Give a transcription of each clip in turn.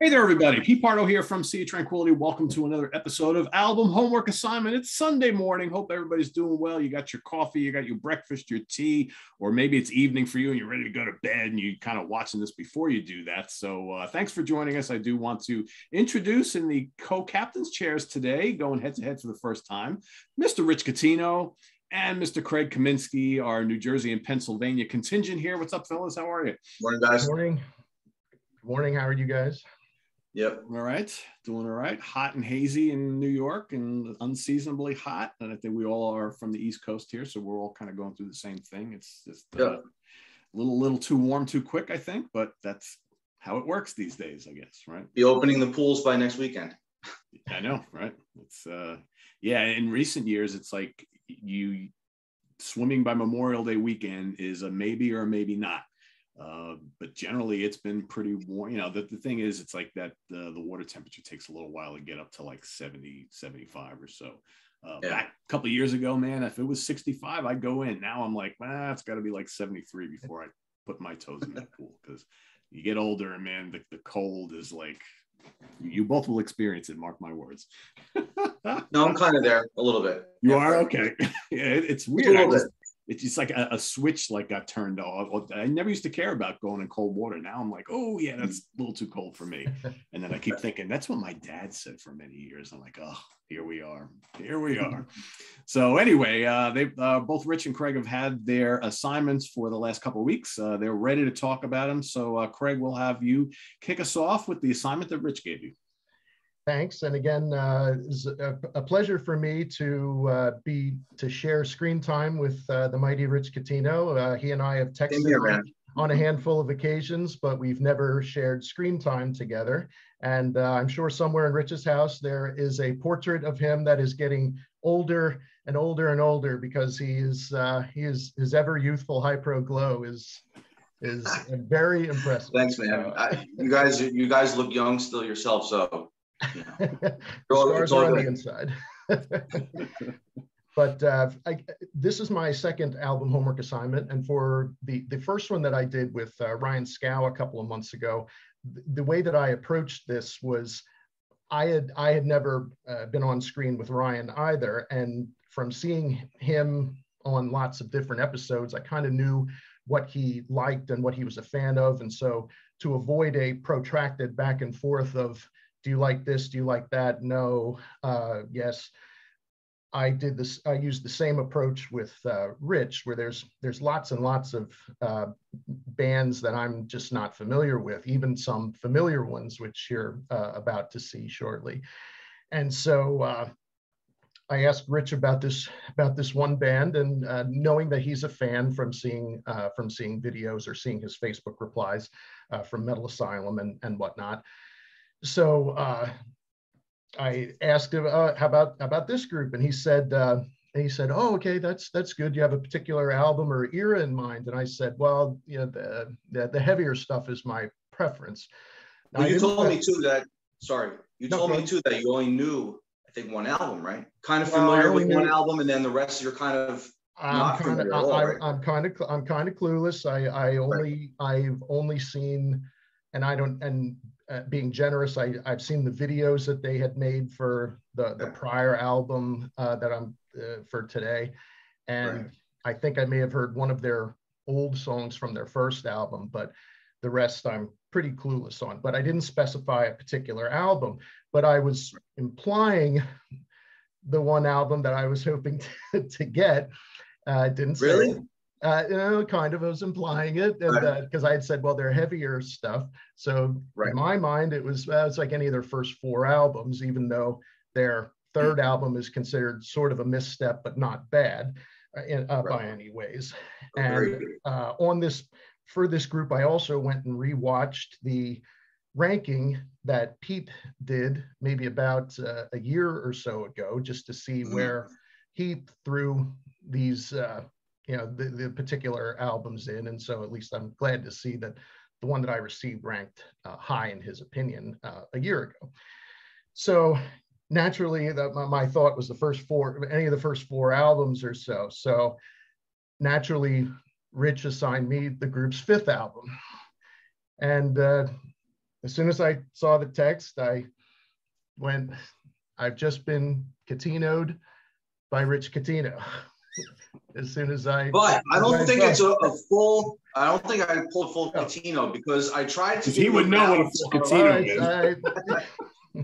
Hey there, everybody. Pete Pardo here from Sea of Tranquility. Welcome to another episode of Album Homework Assignment. It's Sunday morning. Hope everybody's doing well. You got your coffee, you got your breakfast, your tea, or maybe it's evening for you and you're ready to go to bed and you're kind of watching this before you do that. So thanks for joining us. I do want to introduce in the co-captain's chairs today, going head to head for the first time, Mr. Rich Catino and Mr. Craig Kaminski, our New Jersey and Pennsylvania contingent here. What's up, fellas? How are you? Morning, guys. Morning. Good morning. How are you guys? Yep. All right. Doing all right. Hot and hazy in New York and unseasonably hot. And I think we all are from the East Coast here. So we're all kind of going through the same thing. It's just a little too warm, too quick, I think. But that's how it works these days, I guess. Right. Be opening the pools by next weekend. I know. Right. It's yeah. In recent years, it's like you swimming by Memorial Day weekend is a maybe or a maybe not. But generally it's been pretty warm. You know, the thing is, it's like that the water temperature takes a little while to get up to like 70, 75 or so. Back a couple of years ago, man, if it was 65, I'd go in. Now I'm like, it's got to be like 73 before I put my toes in that pool, because you get older and, man, the cold is like, you both will experience it, mark my words. No, I'm kind of there a little bit. You are? Okay. Yeah, it's weird. It's just like a switch like got turned off. I never used to care about going in cold water. Now I'm like, oh yeah, that's a little too cold for me. And then I keep thinking, that's what my dad said for many years. I'm like, oh, here we are. So anyway, they both Rich and Craig have had their assignments for the last couple of weeks. They're ready to talk about them. So Craig, we'll have you kick us off with the assignment that Rich gave you. Thanks. And again, it's a pleasure for me to share screen time with the mighty Rich Catino. He and I have texted on a handful of occasions, but we've never shared screen time together. And I'm sure somewhere in Rich's house there is a portrait of him that is getting older and older and older, because his ever youthful hypro glow is very impressive. Thanks, man. You guys look young still yourself, so. Stars are on the inside. But this is my second album homework assignment, and for the first one that I did with Ryan Scow a couple of months ago, the way that I approached this was I had never been on screen with Ryan either, and from seeing him on lots of different episodes, I kind of knew what he liked and what he was a fan of, and so to avoid a protracted back and forth of, do you like this? Do you like that? No, yes. I did this. I used the same approach with Rich, where there's lots and lots of bands that I'm just not familiar with, even some familiar ones, which you're about to see shortly. And so I asked Rich about this one band, and knowing that he's a fan from seeing videos or seeing his Facebook replies from Metal Asylum and whatnot. So I asked him, how about this group? And he said, oh, okay, that's good. You have a particular album or era in mind? And I said, well, you know, the heavier stuff is my preference. Well, you told me too that you only knew, I think, one album, right? Kind of familiar with one album, and then the rest you're kind of not familiar at all, right? I'm kind of clueless. I've only seen, and I don't, and being generous, I've seen the videos that they had made for the prior album that I'm for today, and I think I may have heard one of their old songs from their first album, but the rest I'm pretty clueless on. But I didn't specify a particular album, but I was implying the one album that I was hoping to get. Didn't say really. Kind of, I was implying it, because I had said, well, they're heavier stuff. So in my mind, it's like any of their first four albums, even though their third album is considered sort of a misstep, but not bad by any ways. And for this group, I also went and rewatched the ranking that Pete did maybe about a year or so ago, just to see where he threw these the particular albums in. And so at least I'm glad to see that the one that I received ranked high in his opinion a year ago. So naturally, my thought was any of the first four albums or so. So naturally, Rich assigned me the group's fifth album. And as soon as I saw the text, I went, I've just been Catinoed by Rich Catino. As soon as I, but I don't think it's a full. I don't think I pulled full Catino because I tried to. He would know what a full Catino is.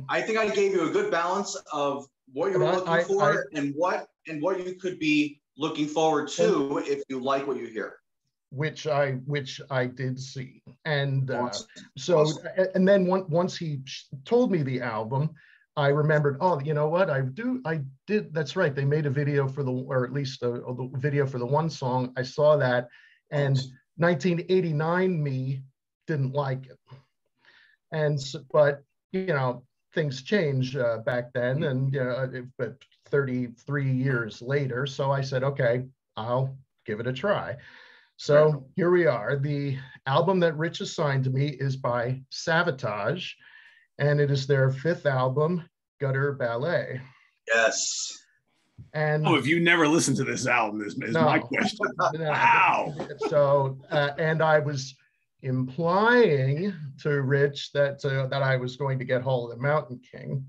I think I gave you a good balance of what you're looking for and what you could be looking forward to if you like what you hear. Which I did see, and Awesome. so and then once he told me the album, I remembered, oh, you know what, I did, that's right, they made a video for the, or at least a video for the one song. I saw that, and 1989 me didn't like it, and so, but you know, things change back then, and but 33 years later, so I said, okay, I'll give it a try. So here we are. The album that Rich assigned to me is by Savatage, and it is their 5th album, Gutter Ballet. Yes. And if you never listened to this album, is my question. Wow. So, and I was implying to Rich that I was going to get Hall of the Mountain King.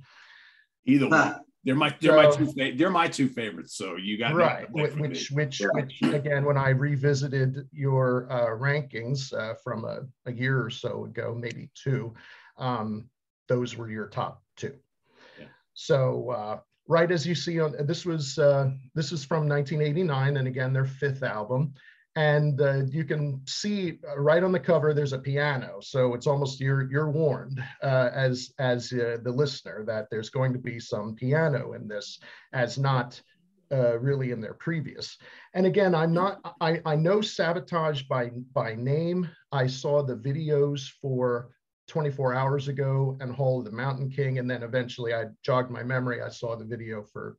Either way. They're my two favorites. So you got right, which again, when I revisited your rankings from a year or so ago, maybe 2, those were your top 2. Yeah. So right as you see on this is from 1989, and again their 5th album. And you can see right on the cover, there's a piano. So it's almost, you're warned as the listener that there's going to be some piano in this, as not really in their previous. And again, I know Savatage by name. I saw the videos for 24 Hours Ago and Hall of the Mountain King. And then eventually I jogged my memory. I saw the video for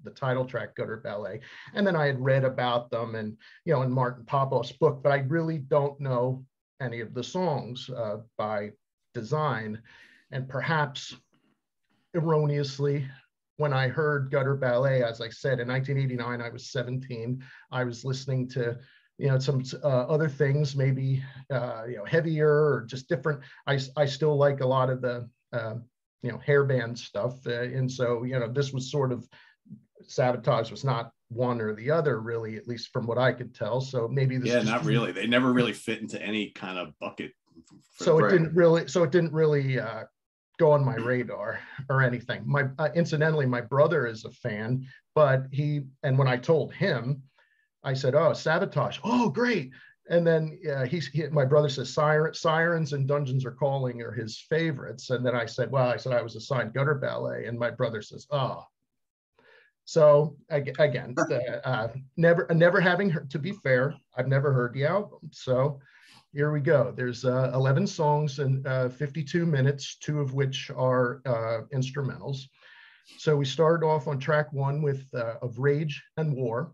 the title track, Gutter Ballet. And then I had read about them and, in Martin Popoff's book, but I really don't know any of the songs by design. And perhaps erroneously, when I heard Gutter Ballet, as I said, in 1989, I was 17. I was listening to, some other things, maybe, heavier or just different. I still like a lot of the, hairband stuff. And so, this was sort of, Savatage was not one or the other, really, at least from what I could tell. So maybe this. Yeah, not really. They never really fit into any kind of bucket. So it didn't really go on my radar or anything. Incidentally, my brother is a fan, but when I told him, I said, "Oh, Savatage. Oh, great." And then my brother says Sirens and Dungeons Are Calling are his favorites. And then I said, I was assigned Gutter Ballet, and my brother says, "Oh." So again, never having heard, to be fair, I've never heard the album. So here we go. There's 11 songs and 52 minutes, 2 of which are instrumentals. So we started off on track 1 with Of Rage and War,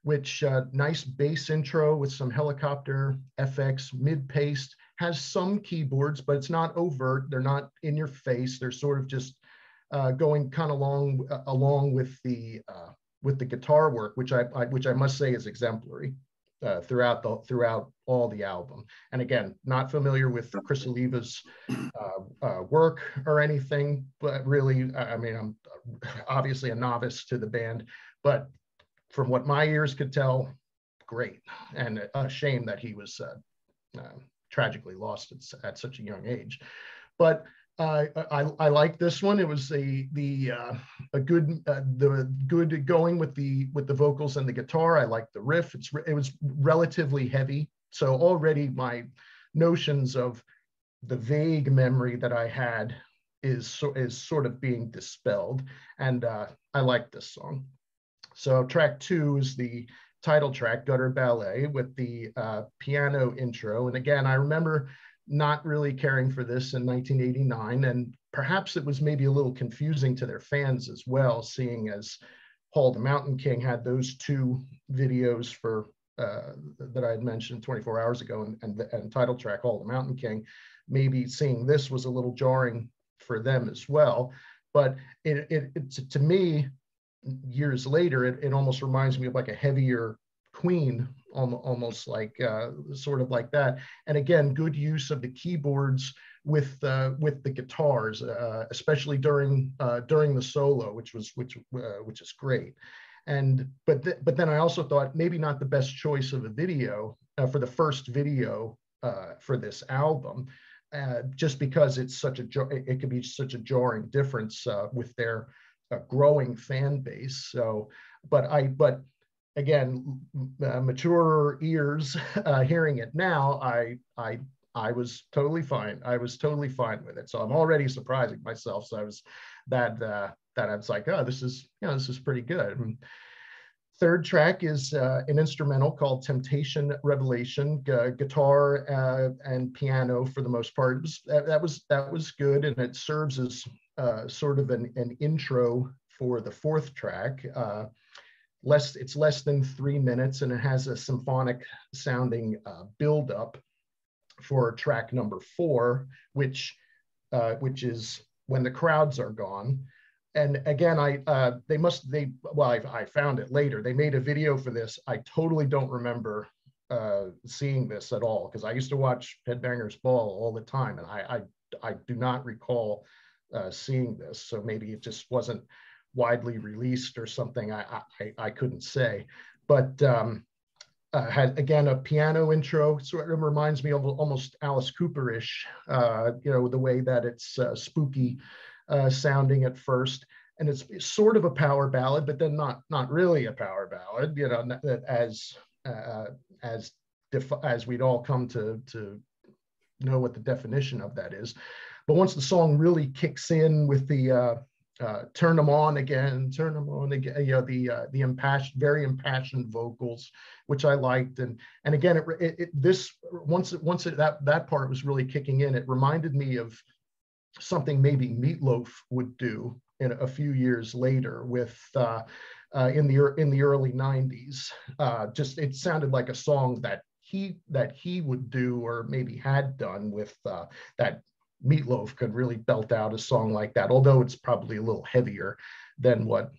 which nice bass intro with some helicopter FX, mid-paced, has some keyboards, but it's not overt. They're not in your face. They're sort of just going kind of along with the guitar work, which I must say is exemplary throughout all the album. And again, not familiar with Chris Oliva's work or anything, but really, I mean, I'm obviously a novice to the band, but from what my ears could tell, great. And a shame that he was tragically lost at such a young age. But I like this one. It was a good going with the vocals and the guitar. I liked the riff. It was relatively heavy, so already my notions of the vague memory that I had is sort of being dispelled, and I like this song. So track 2 is the title track, Gutter Ballet, with the piano intro. And again, I remember not really caring for this in 1989, and perhaps it was maybe a little confusing to their fans as well, seeing as Hall of the Mountain King had those 2 videos for that I had mentioned 24 Hours Ago and title track Hall of the Mountain King. Maybe seeing this was a little jarring for them as well, but it to me, years later, it almost reminds me of like a heavier Queen almost like sort of like that. And again, good use of the keyboards with the guitars, especially during the solo, which is great. And but then I also thought maybe not the best choice of a video for the first video for this album, just because it could be such a jarring difference with their growing fan base. So, but again, mature ears hearing it now, I was totally fine. I was totally fine with it. So I'm already surprising myself. So I was that I was like, oh, this is pretty good. And third track is an instrumental called Temptation Revelation, guitar and piano for the most part. That was good, and it serves as sort of an intro for the fourth track. It's less than 3 minutes, and it has a symphonic sounding build up for track number 4, which is When the Crowds Are Gone. And again, I found it later. They made a video for this. I totally don't remember seeing this at all, because I used to watch Headbangers Ball all the time, and I do not recall seeing this. So maybe it just wasn't widely released or something. I couldn't say. But had, again, a piano intro. So it reminds me of almost Alice Cooper-ish, the way that it's spooky sounding at first, and it's sort of a power ballad, but then not really a power ballad, as we'd all come to know what the definition of that is. But once the song really kicks in with the turn them on again, the very impassioned vocals, which I liked, and again, that part was really kicking in. It reminded me of something maybe Meatloaf would do in a few years later with in the early 90s. Just it sounded like a song that he would do, or maybe had done, with that Meatloaf could really belt out a song like that, although it's probably a little heavier than what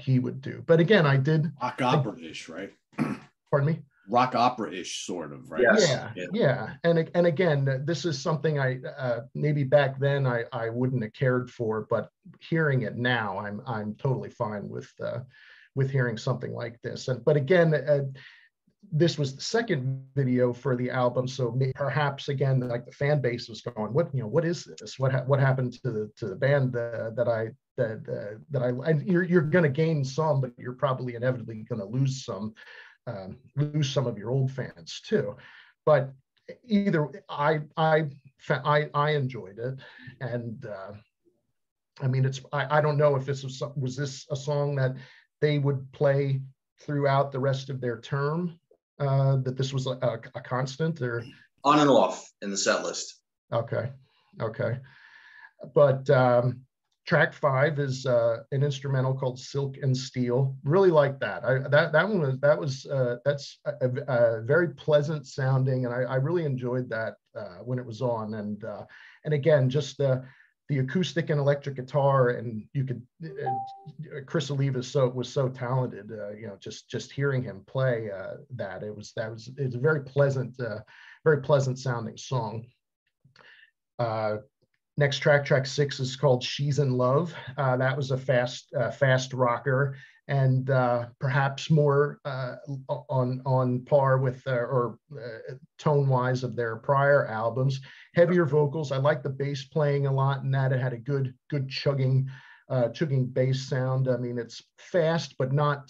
he would do. But again, I did rock opera-ish, right? Pardon me? Rock opera-ish, sort of, right? Yes. Yeah. And again, this is something I maybe back then I wouldn't have cared for, but hearing it now, I'm totally fine with hearing something like this. But again, this was the second video for the album, so perhaps again, like, the fan base was going, what is this? What happened to the band that I and you're going to gain some, but you're probably inevitably going to lose some of your old fans too. But either I enjoyed it, and I mean, I don't know if this was this a song that they would play throughout the rest of their term, that this was a constant, or on and off in the set list. Okay. But track 5 is an instrumental called Silk and Steel. Really like that. That's a very pleasant sounding, and I really enjoyed that when it was on. And again, just the acoustic and electric guitar, and you could Chris Oliva was so talented. Just hearing him play it's a very pleasant sounding song. Next track 6 is called She's in Love. That was a fast rocker, and perhaps more on par with or tone wise of their prior albums. Heavier vocals. I like the bass playing a lot, and that it had a good chugging bass sound. I mean, it's fast, but not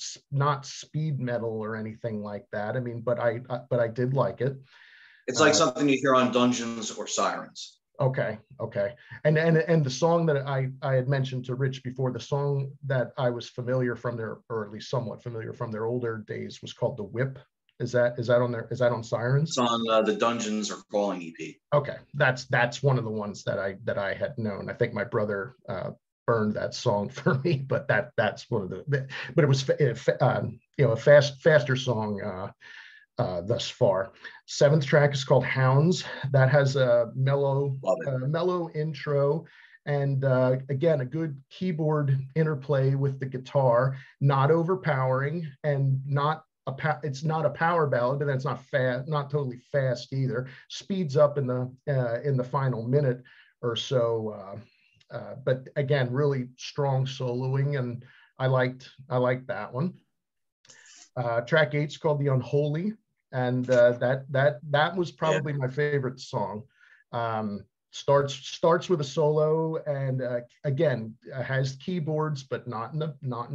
speed metal or anything like that. I mean, but I did like it. It's like something you hear on Dungeons or Sirens. Okay. And the song that I had mentioned to Rich before, the song that I was familiar from their, or at least somewhat familiar from their older days, was called The Whip. Is that on Sirens? It's on the Dungeons Are Calling EP. Okay, that's one of the ones that I had known. I think my brother burned that song for me, but that's one of the. But it was a faster song thus far. 7th track is called Hounds. That has a mellow intro, and again, a good keyboard interplay with the guitar, not overpowering and not it's not a power ballad, but that's not fast, not totally fast either. Speeds up in the final minute or so. But again, really strong soloing, and I liked that one. Track 8's called The Unholy, and that was probably my favorite song. Starts with a solo, and again has keyboards, but not in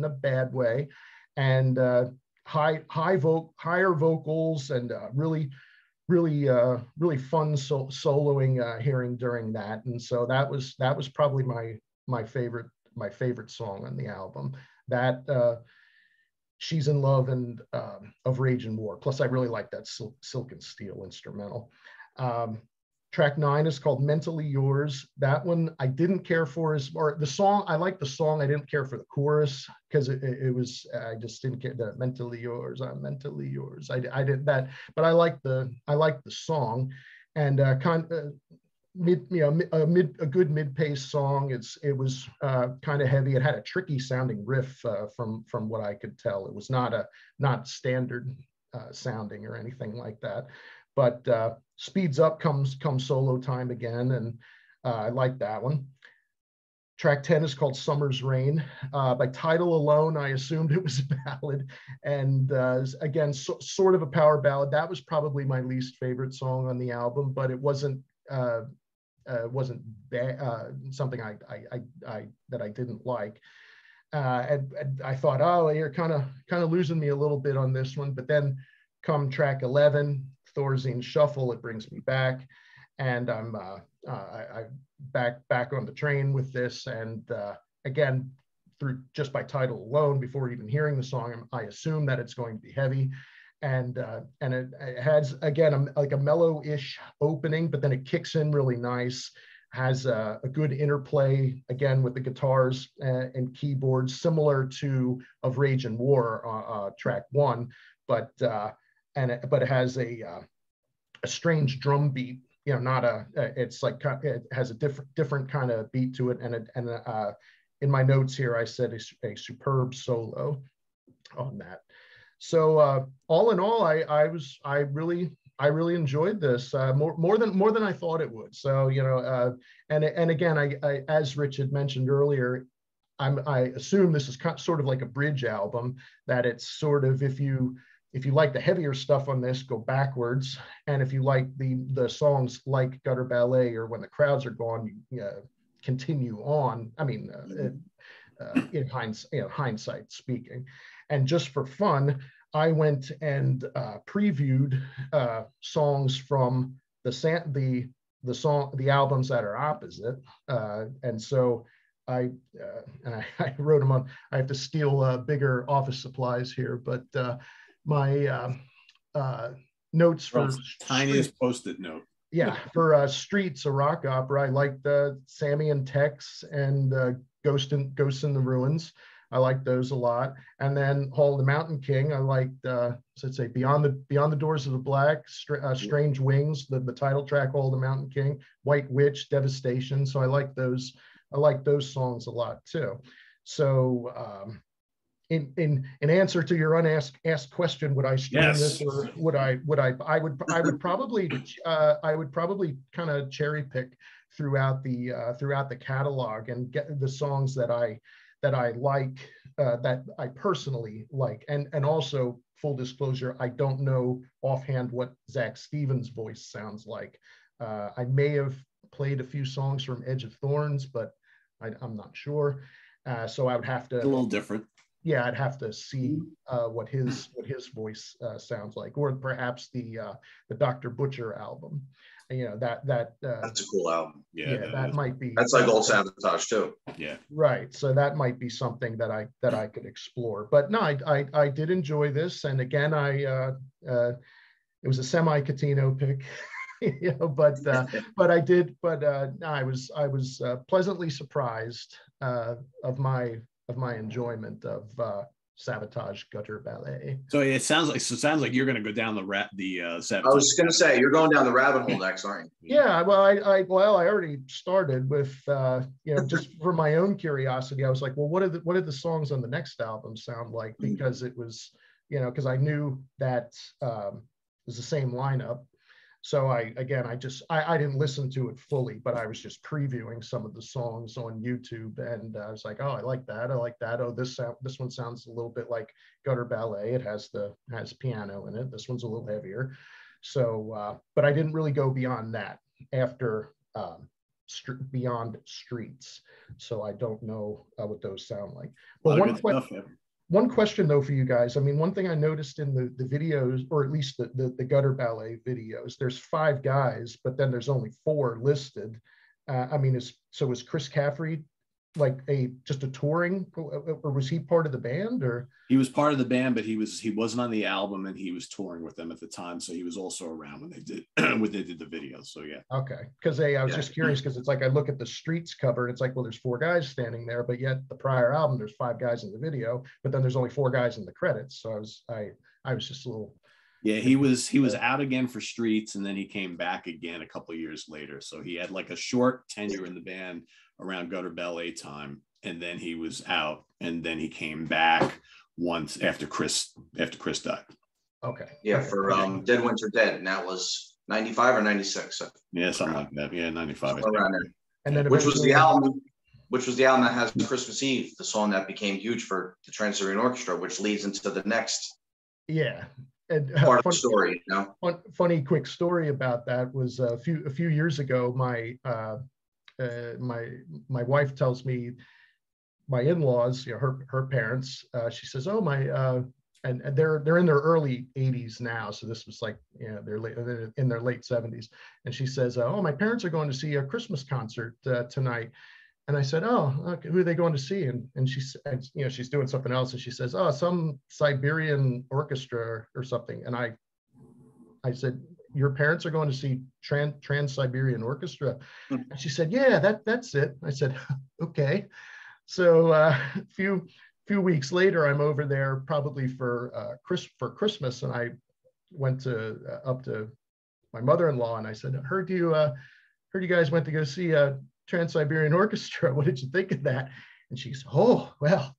a bad way, and higher vocals, and really fun soloing hearing during that. And so that was probably my favorite song on the album. That She's in Love and Of Rage and War. Plus, I really like that Silk and Steel instrumental. Track 9 is called Mentally Yours. That one I didn't care for, or the song, I liked the song, I didn't care for the chorus, because it was, I just didn't care. The mentally yours, I'm mentally yours. I did that, but I liked the song, and a good mid-pace song. It was kind of heavy. It had a tricky sounding riff from what I could tell. It was not standard sounding or anything like that, but speeds up comes solo time again, and I like that one. Track 10 is called Summer's Rain. By title alone, I assumed it was a ballad, and again, sort of a power ballad. That was probably my least favorite song on the album, but it wasn't something that I didn't like. And I thought, oh, you're kind of losing me a little bit on this one. But then come track 11, Thorazine Shuffle, it brings me back, and I'm back on the train with this. And again, through just by title alone, before even hearing the song, I assume that it's going to be heavy. And it has, again, like a mellow-ish opening, but then it kicks in really nice. Has a good interplay, again, with the guitars and keyboards, similar to Of Rage and War, track 1, but it has a strange drum beat. It's like, it has a different kind of beat to it, and in my notes here, I said a superb solo on that. So all in all, I really enjoyed this more than I thought it would. So and again, I as Rich had mentioned earlier, I assume this is sort of like a bridge album, that it's sort of, if you like the heavier stuff on this, go backwards, and if you like the songs like Gutter Ballet or When the Crowds Are Gone, continue on. I mean, in hindsight speaking. And just for fun, I went and previewed songs from the albums that are opposite, and so I wrote them on. I have to steal bigger office supplies here, but my notes for tiniest Post-it note. Yeah, for Streets, a rock opera, I liked Sammy and Tex and Ghosts in the Ruins. I liked those a lot. And then Hall of the Mountain King, I liked, let's say, Beyond the Doors of the Black, Strange Wings, the title track, Hall of the Mountain King, White Witch, Devastation. So I like those songs a lot too. So in answer to your unasked question, would I stream this, or would I would probably kind of cherry pick throughout the catalog and get the songs that I like, that I personally like. And also, full disclosure, I don't know offhand what Zach Stevens' voice sounds like. I may have played a few songs from Edge of Thorns, but I'm not sure. So I would have to. It's a little different. Yeah, I'd have to see what his voice sounds like, or perhaps the Dr. Butcher album. That's a cool album. Yeah, that might be. That's like Old Sabotage too. Yeah. Right. So that might be something that I could explore. But no, I did enjoy this, and again, it was a semi Catino pick. But I was pleasantly surprised of my enjoyment of Sabotage Gutter Ballet. So it sounds like you're going to go down the Sabotage. I was going to say, you're going down the rabbit hole next, aren't you? Yeah, well, I already started with just for my own curiosity. I was like, well, what did the songs on the next album sound like? Because it was you know, because I knew that it was the same lineup. So I didn't listen to it fully, but I was just previewing some of the songs on YouTube, and I was like, oh, I like that. I like that. Oh, this one sounds a little bit like Gutter Ballet. It has piano in it. This one's a little heavier. So, but I didn't really go beyond that after Beyond Streets. So I don't know what those sound like. But one question though for you guys. I mean, one thing I noticed in the videos, or at least the Gutter Ballet videos, there's 5 guys, but then there's only 4 listed. I mean, is Chris Caffrey like just a touring, or was he part of the band? Or he was part of the band, but he wasn't on the album, and he was touring with them at the time, so he was also around when they did the video. So yeah. Okay, because I was just curious, because it's like I look at the Streets cover and it's like, well, there's 4 guys standing there, but yet the prior album there's 5 guys in the video, but then there's only 4 guys in the credits. So I was just a little. Yeah, he was out again for Streets, and then he came back again a couple of years later. So he had like a short tenure in the band around Gutter Ballet time, and then he was out, and then he came back once after Chris died. Okay. Yeah, for Dead Winter Dead, and that was 95 or 96. Yeah, something like that. Yeah, 95. Around there. And then which was the album that has Christmas Eve, the song that became huge for the Trans-Siberian Orchestra, which leads into the next. Yeah. And part of the story, you know? Funny quick story about that was a few years ago. My wife tells me, my in-laws, you know, her parents, she says, oh, my and they're in their early 80s now, so this was like, you know, they're in their late 70s, and she says, oh, my parents are going to see a Christmas concert tonight. And I said, oh, okay, who are they going to see? And she said, you know, she's doing something else, and she says, oh, some Siberian orchestra or something. And I said, your parents are going to see Trans-Siberian Orchestra? And she said, yeah, that's it. I said, okay. So a few weeks later, I'm over there probably for Christmas, and I went up to my mother-in-law, and I said, heard you guys went to go see a Trans-Siberian Orchestra. What did you think of that? And she said, oh, well,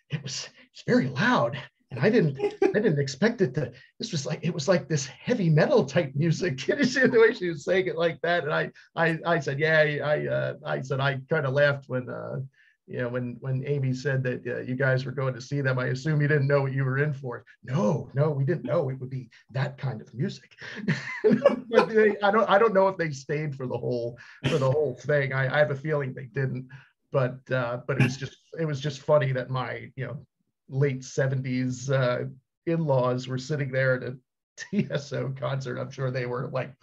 it's very loud. And I didn't expect it to. It was like this heavy metal type music. You see the way she was saying it like that. And I said, yeah. I said, I kind of laughed when you know, when Amy said that you guys were going to see them. I assume you didn't know what you were in for. No, we didn't know it would be that kind of music. But I don't know if they stayed for the whole thing. I have a feeling they didn't. But it was just funny that my, you know, late 70s in-laws were sitting there at a TSO concert. I'm sure they were like,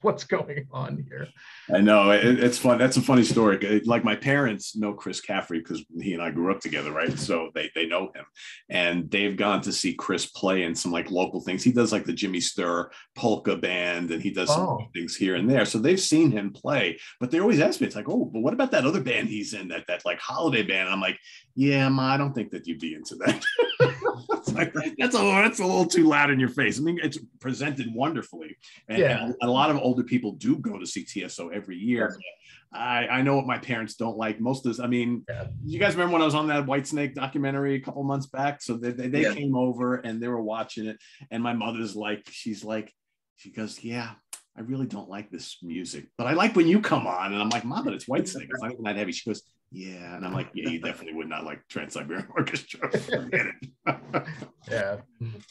what's going on here? I know, it's fun. That's a funny story. Like, my parents know Chris Caffrey because he and I grew up together, right? So they know him, and they've gone to see Chris play in some like local things. He does like the Jimmy Sturr polka band, and he does some things here and there. So they've seen him play, but they always ask me, it's like, oh, but what about that other band he's in, that like holiday band? And I'm like, yeah, Ma, I don't think that you'd be into that. Like, that's a little too loud in your face. I mean, it's presented wonderfully, and a lot of older people do go to see TSO every year. I know what my parents don't like. Most of this, I mean, you guys remember when I was on that Whitesnake documentary a couple months back? So they came over and they were watching it, and my mother's like, she goes, yeah, I really don't like this music, but I like when you come on. And I'm like, Mom, but it's Whitesnake. It's not even that heavy. She goes, yeah. And I'm like, yeah, you definitely would not like Trans-Siberian Orchestra. Forget it. Yeah.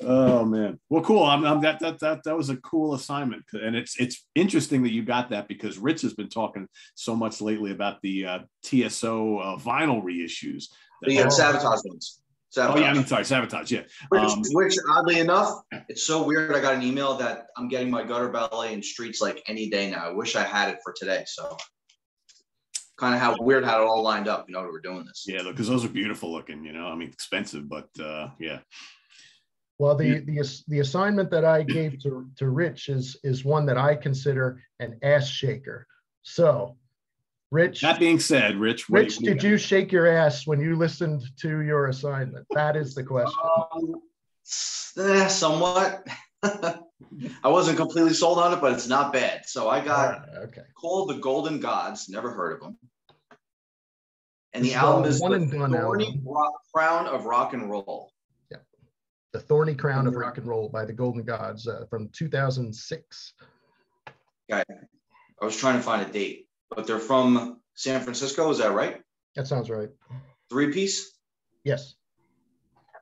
Oh man. Well, cool. That was a cool assignment, and it's interesting that you got that, because Rich has been talking so much lately about the TSO vinyl reissues. The Sabotage ones. Sabotage. Oh yeah, I'm sorry, Sabotage. Yeah. Which oddly enough, it's so weird. I got an email that I'm getting my Gutter Ballet and Streets like any day now. I wish I had it for today. So kind of how weird how it all lined up. You know, we're doing this. Yeah, because those are beautiful looking. You know, I mean, expensive, but yeah. Well, the assignment that I gave to Rich is one that I consider an ass shaker. So, Rich. That being said, Rich, did you shake your ass when you listened to your assignment? That is the question. Somewhat. I wasn't completely sold on it, but it's not bad. So I got called The Golden Gods. Never heard of them. And the album is The Thorny Crown of Rock and Roll. The Thorny Crown of Rock and Roll by the Golden Gods from 2006. Okay. I was trying to find a date, but they're from San Francisco. Is that right? That sounds right. 3-piece? Yes.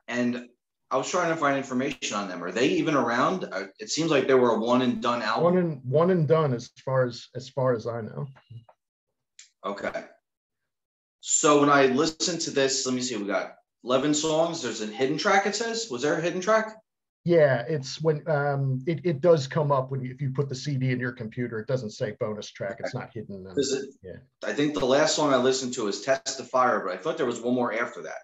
And I was trying to find information on them. Are they even around? It seems like they were a one and done album. One and done as far as I know. Okay. So when I listen to this, let me see, we got 11 songs. There's a hidden track, it says. Was there a hidden track? Yeah, it's when it does come up if you put the CD in your computer. It doesn't say bonus track. Okay. It's not hidden. Yeah. I think the last song I listened to is Test the Fire, but I thought there was one more after that.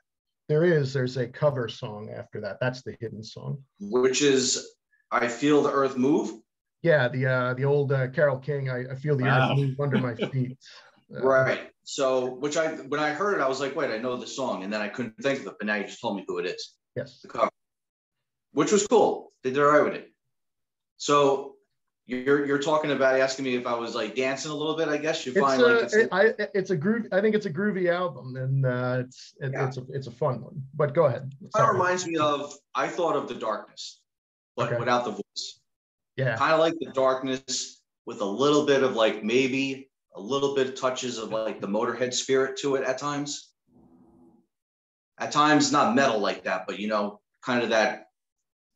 There's a cover song after that. That's the hidden song. Which is I Feel the Earth Move. Yeah, the old Carole King, I feel the earth move under my feet. Right. So when I heard it, I was like, wait, I know the song, and then I couldn't think of it, but now you just told me who it is. Yes. The cover. Which was cool. They did all right with it. So you're talking about asking me if I was like dancing a little bit. I guess you find it's a groove. I think it's a groovy album, and it's a fun one. But go ahead. That reminds me of I thought of The Darkness, but without the voice. Yeah. Kind of like The Darkness with a little bit of like maybe a little bit of touches of like the Motorhead spirit to it at times. At times, not metal like that, but kind of that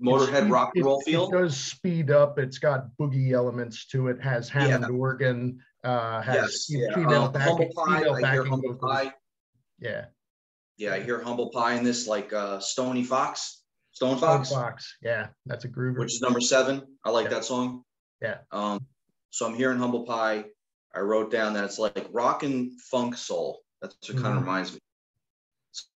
Motorhead rock and roll feel. It does speed up. It's got boogie elements to it. Has Hammond organ. Has female backing. Female backing vocals. Yeah. Yeah, I hear Humble Pie in this, like Stone Fox. Yeah, that's a groover. Which is number 7. I like that song. Yeah. So I'm hearing Humble Pie. I wrote down that it's like rock and funk soul. That's what kind of reminds me.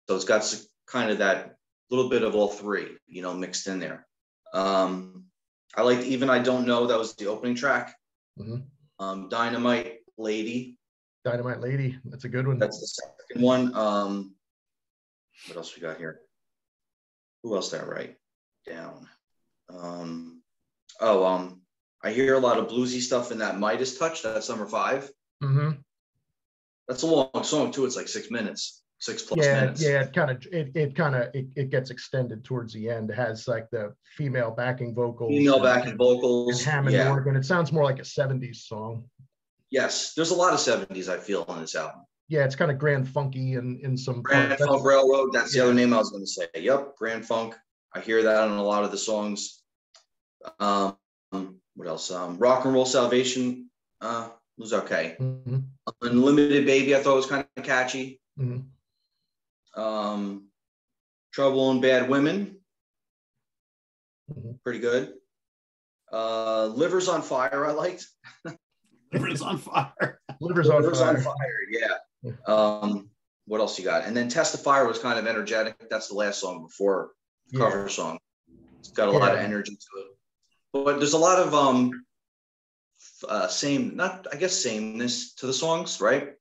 So it's got kind of that little bit of all three, mixed in there. I liked Even I Don't Know. That was the opening track. Mm-hmm. Dynamite Lady. That's a good one. That's the second one. What else we got here? Who else did I write down? I hear a lot of bluesy stuff in that Midas Touch. That's number 5. Mm-hmm. That's a long song too. It's like 6 minutes. 6+ minutes. Yeah, it gets extended towards the end. It has like the female backing vocals. And Hammond organ. It sounds more like a 70s song. Yes, there's a lot of 70s I feel on this album. Yeah, it's kind of Grand Funky in some Grand Funk Railroad. That's the other name I was going to say. Yep, Grand Funk. I hear that on a lot of the songs. What else? Rock and Roll Salvation was okay. Mm-hmm. Unlimited Baby I thought was kind of catchy. Mm-hmm. Trouble and Bad Women, pretty good. Livers on Fire I liked. Livers on Fire. Livers on Fire, yeah. What else you got? And then Test the Fire was kind of energetic. That's the last song before the cover song. It's got a lot of energy to it. But there's a lot of sameness to the songs, right?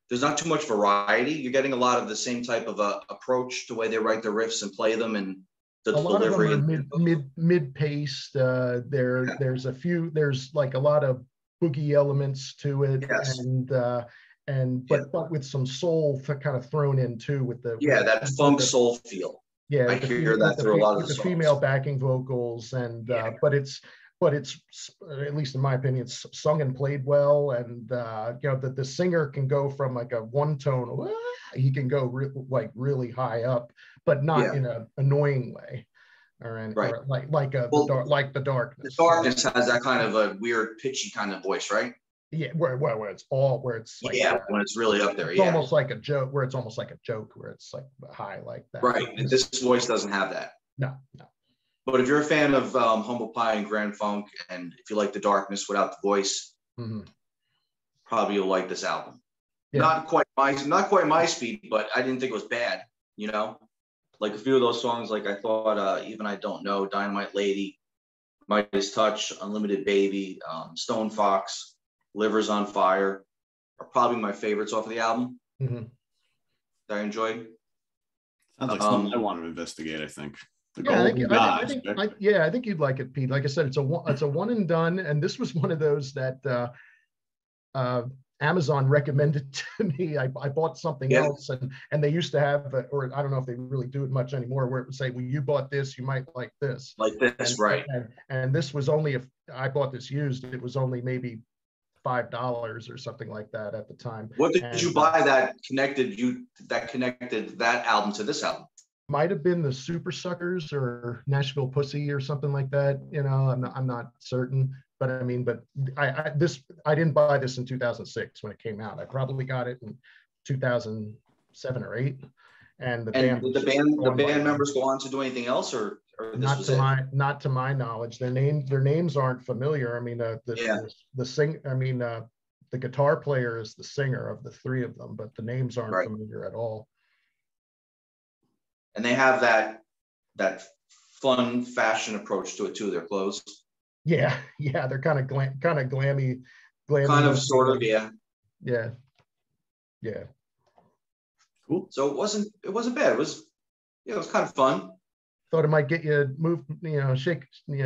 There's not too much variety. You're getting a lot of the same type of approach to the way they write their riffs and play them, and the delivery. A lot of them are mid-paced. There's a few. There's like a lot of boogie elements to it, but with some soul kind of thrown in too with the that funk soul feel. Yeah, I hear that through a lot of the songs. Female backing vocals, but it's at least in my opinion, it's sung and played well, and the singer can go from like a one tone, he can go really high up, but not in an annoying way, or like the Darkness. The Darkness has that kind of a weird pitchy kind of voice, right? Yeah, where it's like when it's really up there, it's almost like a joke, where it's like high like that. Right, and this voice doesn't have that. No. But if you're a fan of Humble Pie and Grand Funk, and if you like The Darkness without the voice, probably you'll like this album. Yeah. Not quite my speed, but I didn't think it was bad. Like a few of those songs, like I thought, Even I Don't Know, Dynamite Lady, Midas Touch, Unlimited Baby, Stone Fox, Livers on Fire are probably my favorites off of the album that I enjoyed. Sounds like something I want to investigate, I think. I think you'd like it, Pete. Like I said, it's a one and done, and this was one of those that Amazon recommended to me. I bought something else, and they used to have, or I don't know if they really do it much anymore, where it would say, well, you bought this, you might like this. Like this, right. And this was only, if I bought this used, it was only maybe $5 or something like that at the time. What did you buy that connected that album to this album? Might have been the Super Suckers or Nashville Pussy or something like that. You know, I'm not certain. But I mean, I didn't buy this in 2006 when it came out. I probably got it in 2007 or 8. And did the band members go on to do anything else, or not to my knowledge? Their names aren't familiar. I mean, the guitar player is the singer of the three of them, but the names aren't familiar at all. And they have that fun fashion approach to it too. Their clothes. Yeah, they're kind of glammy, kind of, sort of, yeah. Cool. So it wasn't bad. It was kind of fun. Thought it might get you moved, shake,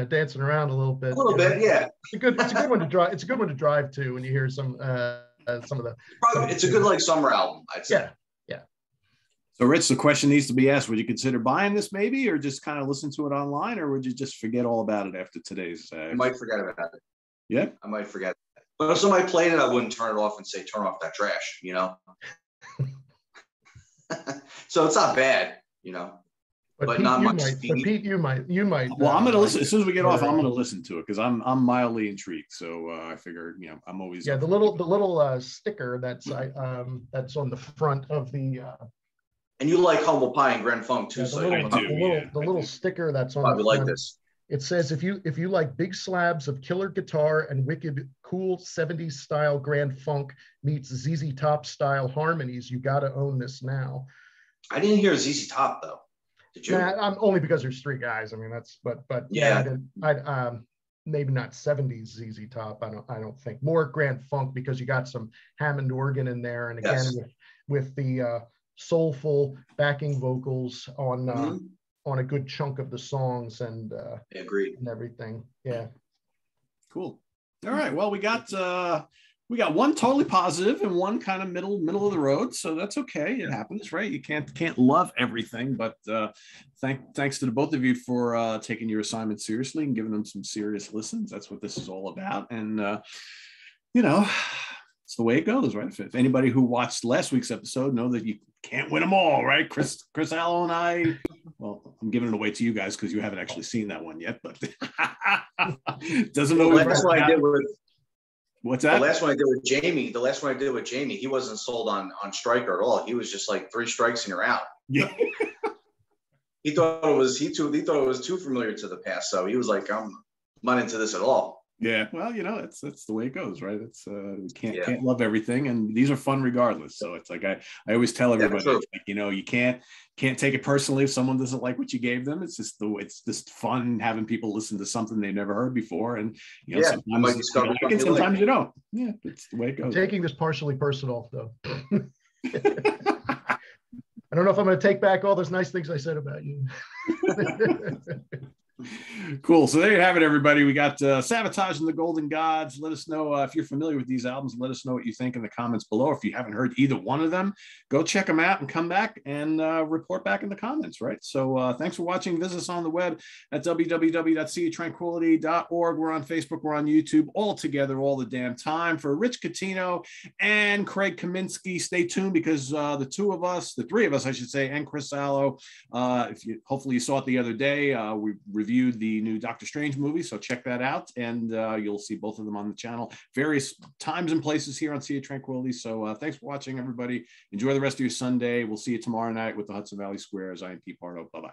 dancing around a little bit. A little bit, yeah. It's a good one to drive. It's a good one to drive to when you hear some of the. It's a good summer album, I'd say. Yeah. So, Rich, the question needs to be asked: would you consider buying this, maybe, or just kind of listen to it online, or would you just forget all about it after today's? I might forget about it. Yeah, I might forget. But if somebody played it, I wouldn't turn it off and say, "Turn off that trash," So it's not bad, But Pete, not much. Pete, you might. Well, I'm going to listen as soon as we get off. I'm going to listen to it because I'm mildly intrigued. So I figure, I'm always the little sticker that's on the front of the. And you like Humble Pie and Grand Funk too, the little sticker that's on. Probably like this. It says if you like big slabs of killer guitar and wicked cool 70s style Grand Funk meets ZZ Top style harmonies, you got to own this now. I didn't hear ZZ Top though. Did you? Nah, only because there's three guys. I mean, but yeah. I maybe not 70s ZZ Top. I don't think more Grand Funk because you got some Hammond organ in there, and again with the soulful backing vocals on a good chunk of the songs and agreed and everything. Yeah. Cool. All right. Well, we got one totally positive and one kind of middle of the road, so that's okay. It happens, right? You can't love everything, but thanks to the both of you for taking your assignment seriously and giving them some serious listens. That's what this is all about, and it's the way it goes, right? If anybody who watched last week's episode know that you can't win them all, right? Chris Allo and I. Well, I'm giving it away to you guys because you haven't actually seen that one yet, but doesn't know. That's what I did with. What's that? The last one I did with Jamie, he wasn't sold on Striker at all. He was just like 3 strikes and you're out. Yeah. He thought it was too familiar to the past. So he was like, I'm not into this at all. Yeah. Well, that's the way it goes, right? It's we can't love everything, and these are fun regardless. So it's like I always tell everybody, you can't take it personally if someone doesn't like what you gave them. It's just fun having people listen to something they've never heard before, and sometimes sometimes you don't. Yeah, it's the way it goes. I'm taking this partially personal, though. I don't know if I'm going to take back all those nice things I said about you. Cool. So there you have it, everybody. We got Sabotage and the Golden Gods. Let us know if you're familiar with these albums. Let us know what you think in the comments below. If you haven't heard either one of them, go check them out and come back and report back in the comments, right? So thanks for watching. Visit us on the web at www.seatranquility.org. We're on Facebook. We're on YouTube, all together all the damn time. For Rich Catino and Craig Kaminski, stay tuned because the three of us, I should say, and Chris Allo, hopefully you saw it the other day, we reviewed the new Doctor Strange movie, so check that out, and you'll see both of them on the channel, various times and places here on Sea of Tranquility. So thanks for watching, everybody. Enjoy the rest of your Sunday. We'll see you tomorrow night with the Hudson Valley Squares. I am Pete Pardo. Bye-bye.